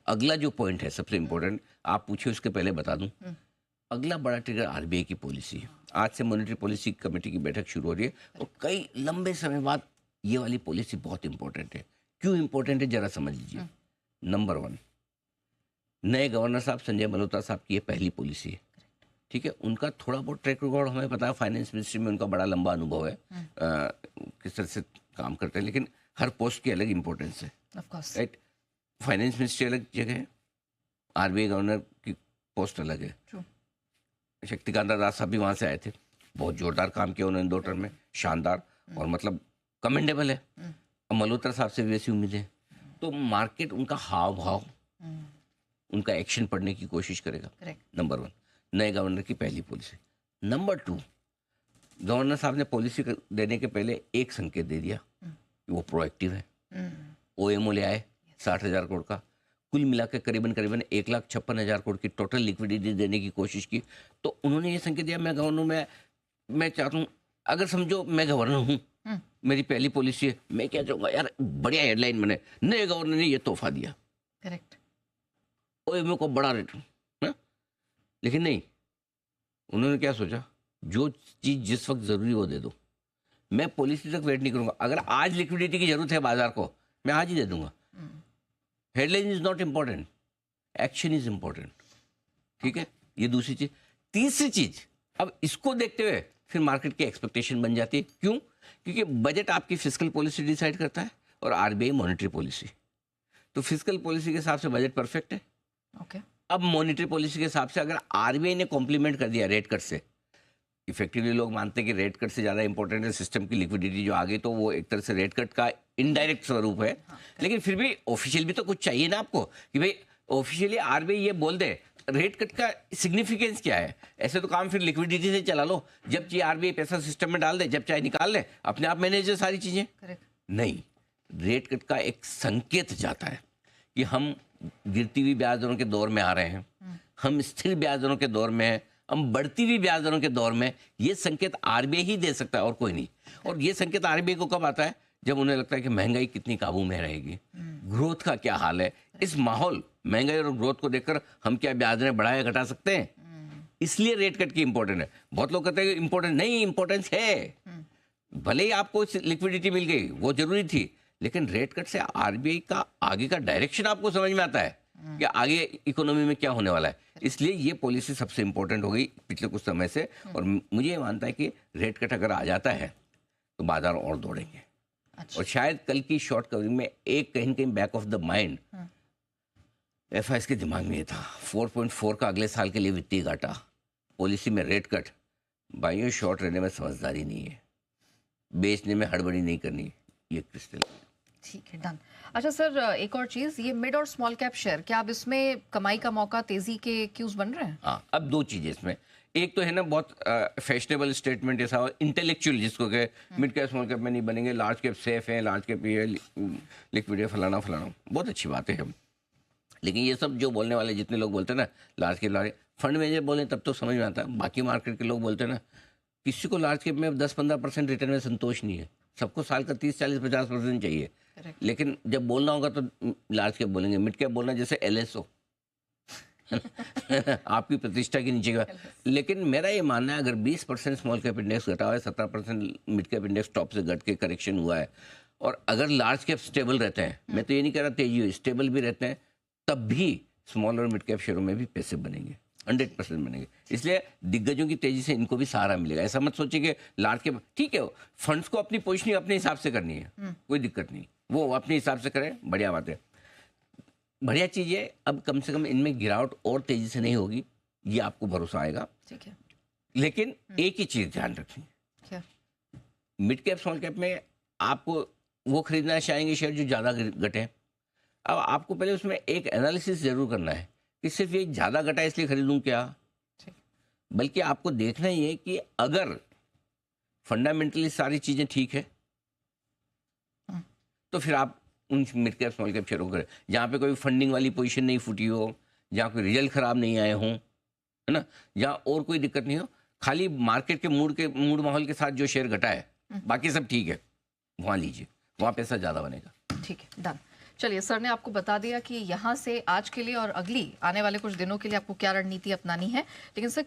अगला जो पॉइंट है सबसे इम्पोर्टेंट, आप पूछे उसके पहले बता दूं, अगला बड़ा ट्रिगर आरबीआई की पॉलिसी है। आज से मॉनेटरी पॉलिसी कमेटी की बैठक शुरू हो रही है और कई लंबे समय बाद ये वाली पॉलिसी बहुत इंपॉर्टेंट है। क्यों इंपॉर्टेंट है जरा समझ लीजिए। नंबर 1, नए गवर्नर साहब संजय मल्होत्रा साहब की ये पहली पॉलिसी है, ठीक है। उनका थोड़ा बहुत ट्रैक रिकॉर्ड हमें पता है, फाइनेंस मिनिस्ट्री में उनका बड़ा लंबा अनुभव है, किस तरह से काम करते हैं, लेकिन हर पोस्ट की अलग इंपॉर्टेंस है, राइट। फाइनेंस मिनिस्ट्री अलग जगह है, आरबीआई गवर्नर की पोस्ट अलग है। शक्तिकांत दास साहब भी वहाँ से आए थे, बहुत जोरदार काम किया उन्होंने 2 टर्म में, शानदार और मतलब कमेंडेबल है। और मल्होत्रा साहब से भी वैसी उम्मीद है। तो मार्केट उनका हाव भाव, उनका एक्शन पढ़ने की कोशिश करेगा। नंबर 1, नए गवर्नर की पहली पॉलिसी। नंबर 2, गवर्नर साहब ने पॉलिसी देने के पहले एक संकेत दे दिया कि वो प्रोएक्टिव है। ओएमओ ले आए 60,000 करोड़ का, कुल मिलाकर करीबन 1,56,000 करोड़ की टोटल लिक्विडिटी देने की कोशिश की। तो उन्होंने ये संकेत दिया, मैं गवर्नर में, मैं चाहता हूँ, अगर समझो मैं गवर्नर हूँ, मेरी पहली पॉलिसी है, मैं क्या चाहूँगा यार, बढ़िया हेडलाइन बने, नए गवर्नर ने ये तोहफा दिया, करेक्ट, ओएमओ को बड़ा रेट, लेकिन नहीं, उन्होंने क्या सोचा, जो चीज जिस वक्त जरूरी वो दे दो, मैं पॉलिसी तक वेट नहीं करूंगा। अगर आज लिक्विडिटी की जरूरत है बाजार को, मैं आज ही दे दूंगा। Headline is not important, action is important, ठीक है। ये दूसरी चीज। तीसरी चीज, अब इसको देखते हुए फिर मार्केट की एक्सपेक्टेशन बन जाती है। क्यों? क्योंकि बजट आपकी फिस्कल पॉलिसी डिसाइड करता है और आरबीआई मॉनेटरी पॉलिसी। तो फिस्कल पॉलिसी के हिसाब से बजट परफेक्ट है। ओके। अब मॉनेटरी पॉलिसी के हिसाब से अगर आरबीआई ने कॉम्प्लीमेंट कर दिया रेट कट से, इफेक्टिवली लोग मानते हैं कि रेट कट से ज़्यादा इंपॉर्टेंट है सिस्टम की लिक्विडिटी जो आगे, तो वो एक तरह से रेट कट का इनडायरेक्ट स्वरूप है। लेकिन फिर भी ऑफिशियल भी तो कुछ चाहिए ना आपको, कि भाई ऑफिशियली आरबीआई ये बोल दे रेट कट का सिग्निफिकेंस क्या है। ऐसे तो काम फिर लिक्विडिटी से चला लो, जब चाहे आरबीआई पैसा सिस्टम में डाल दे, जब चाहे निकाल ले, अपने आप मैनेज है सारी चीज़ें। नहीं, रेट कट का एक संकेत जाता है कि हम गिरती हुई ब्याज दरों के दौर में आ रहे हैं, हम स्थिर ब्याज दरों के दौर में हैं, हम बढ़ती हुई ब्याज दरों के दौर में। ये संकेत आरबीआई ही दे सकता है और कोई नहीं। और ये संकेत आरबीआई को कब आता है? जब उन्हें लगता है कि महंगाई कितनी काबू में रहेगी, ग्रोथ का क्या हाल है। इस माहौल, महंगाई और ग्रोथ को देखकर हम क्या ब्याज दरें बढ़ाया घटा सकते हैं? इसलिए रेट कट की इंपॉर्टेंट है। बहुत लोग कहते हैं कि इंपॉर्टेंट नहीं, इंपॉर्टेंस है। भले ही आपको लिक्विडिटी मिल गई, वो जरूरी थी, लेकिन रेट कट से आरबीआई का आगे का डायरेक्शन आपको समझ में आता है कि आगे इकोनॉमी में क्या होने वाला है। इसलिए ये पॉलिसी सबसे इंपॉर्टेंट हो गई पिछले कुछ समय से। और मुझे ये मानता है कि रेट कट अगर आ जाता है तो बाजार और दौड़ेंगे। और शायद कल की शॉर्ट कवरिंग में एक कहीं कहीं back of the mind FIS के दिमाग में ये था, 4.4 का अगले साल के लिए वित्तीय घाटा, पॉलिसी में रेट कट। भाइयों, शॉर्ट रहने में समझदारी नहीं है, बेचने में हड़बड़ी नहीं करनी, ये क्रिस्टल। ठीक है, डन। अच्छा सर, एक और चीज, ये मिड और स्मॉल कैप शेयर, क्या अब इसमें कमाई का मौका, तेजी के क्यूज बन रहे हैं? हाँ, अब 2 चीजें इसमें। एक तो है ना बहुत फैशनेबल स्टेटमेंट ऐसा इंटेलेक्चुअल, जिसको के मिड कैप स्मॉल कैप में नहीं बनेंगे, लार्ज कैप सेफ है, लार्ज कैप ये लिक्विड है, फलाना फलाना, बहुत अच्छी बात है। लेकिन ये सब जो बोलने वाले जितने लोग बोलते हैं ना, large cap large fund manager बोले तब तो समझ में आता है। बाकी मार्केट के लोग बोलते हैं ना, किसी को लार्ज कैप में 10-15% रिटर्न में संतोष नहीं है, सबको साल का 30-40-50% चाहिए। लेकिन जब बोलना होगा तो लार्ज कैप बोलेंगे, मिड कैप बोलना जैसे एलएसओ आपकी प्रतिष्ठा के नीचे का। लेकिन मेरा ये मानना है, अगर 20% स्मॉल कैप इंडेक्स घटा हुआ है, 17% मिड कैप इंडेक्स टॉप से घट के करेक्शन हुआ है, और अगर लार्ज कैप स्टेबल रहते हैं, मैं तो ये नहीं कह रहा तेजी हुई, स्टेबल भी रहते हैं, तब भी स्मॉल और मिड कैप शेयरों में भी पैसे बनेंगे, 100% बनेंगे। इसलिए दिग्गजों की तेजी से इनको भी सहारा मिलेगा। ऐसा मत सोचिए कि लार्ज कैप, ठीक है, फंड्स को अपनी पोजीशनिंग अपने हिसाब से करनी है, कोई दिक्कत नहीं, वो अपने हिसाब से करें, बढ़िया बात है, बढ़िया चीज़ है। अब कम से कम इनमें गिरावट और तेजी से नहीं होगी, ये आपको भरोसा आएगा। ठीक है। लेकिन एक ही चीज़ ध्यान रखें, क्या? मिड कैप स्मॉल कैप में आपको वो खरीदना चाहेंगे शेयर जो ज़्यादा घटे। अब आपको पहले उसमें एक एनालिसिस जरूर करना है कि सिर्फ ये ज़्यादा घटा इसलिए खरीदूं क्या, बल्कि आपको देखना ही है कि अगर फंडामेंटली सारी चीज़ें ठीक है तो फिर आप उन मिड कैप स्मॉल कैप शेयरों को करें, जहाँ पे कोई फंडिंग वाली पोजीशन नहीं फूटी हो, जहाँ कोई रिजल्ट खराब नहीं आए हों, है ना, जहाँ और कोई दिक्कत नहीं हो, खाली मार्केट के मूड माहौल के साथ जो शेयर घटा है, बाकी सब ठीक है, वहाँ लीजिए, वहाँ पैसा ज़्यादा बनेगा। ठीक है, डन। चलिए, सर ने आपको बता दिया कि यहाँ से आज के लिए और अगली आने वाले कुछ दिनों के लिए आपको क्या रणनीति अपनानी है, लेकिन सर